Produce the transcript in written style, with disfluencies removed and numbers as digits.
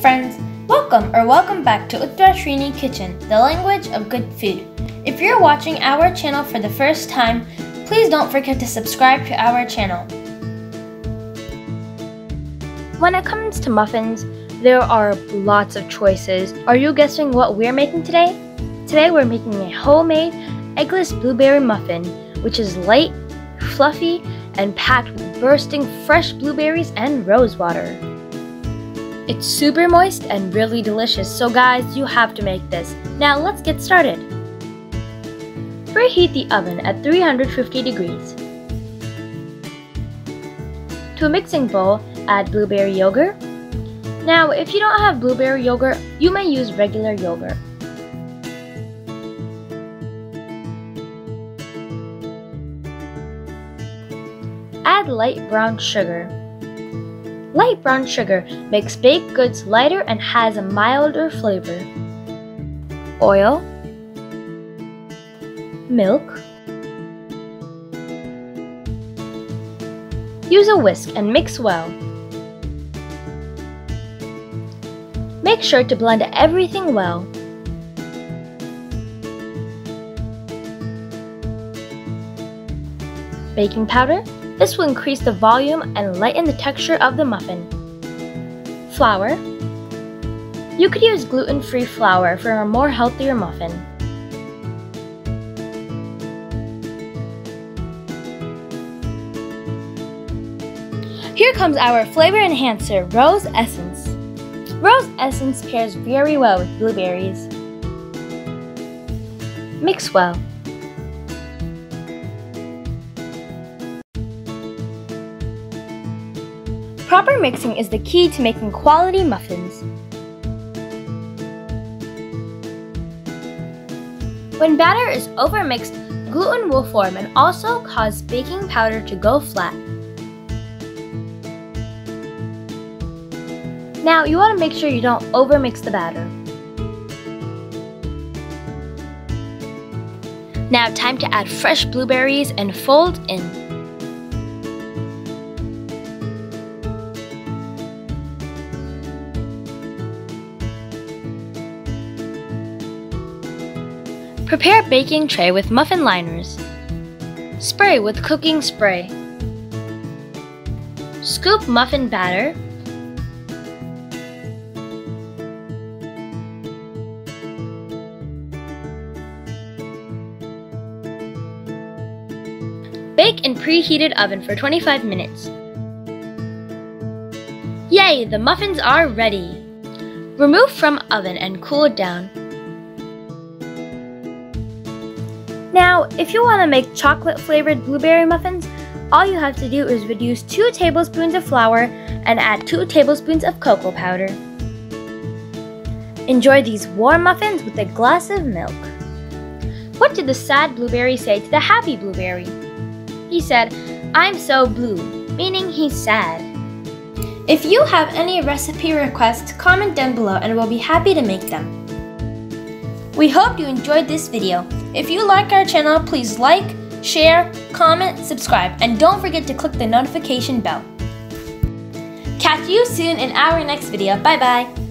friends, welcome back to Uttarashrini Kitchen, the language of good food. If you're watching our channel for the first time, please don't forget to subscribe to our channel. When it comes to muffins, there are lots of choices. Are you guessing what we're making today? Today we're making a homemade eggless blueberry muffin, which is light, fluffy, and packed with bursting fresh blueberries and rose water. It's super moist and really delicious, so guys, you have to make this. Now let's get started. Preheat the oven at 350 degrees. To a mixing bowl, add blueberry yogurt. Now, if you don't have blueberry yogurt, you may use regular yogurt. Add light brown sugar. Light brown sugar makes baked goods lighter and has a milder flavor. Oil, milk. Use a whisk and mix well. Make sure to blend everything well. Baking powder. This will increase the volume and lighten the texture of the muffin. Flour. You could use gluten-free flour for a more healthier muffin. Here comes our flavor enhancer, rose essence. Rose essence pairs very well with blueberries. Mix well. Proper mixing is the key to making quality muffins. When batter is overmixed, gluten will form and also cause baking powder to go flat. Now, you want to make sure you don't overmix the batter. Now, time to add fresh blueberries and fold in. Prepare baking tray with muffin liners. Spray with cooking spray. Scoop muffin batter. Bake in preheated oven for 25 minutes. Yay! The muffins are ready! Remove from oven and cool it down. Now, if you want to make chocolate-flavored blueberry muffins, all you have to do is reduce 2 tablespoons of flour and add 2 tablespoons of cocoa powder. Enjoy these warm muffins with a glass of milk. What did the sad blueberry say to the happy blueberry? He said, "I'm so blue," meaning he's sad. If you have any recipe requests, comment down below and we'll be happy to make them. We hope you enjoyed this video. If you like our channel, please like, share, comment, subscribe, and don't forget to click the notification bell. Catch you soon in our next video. Bye bye!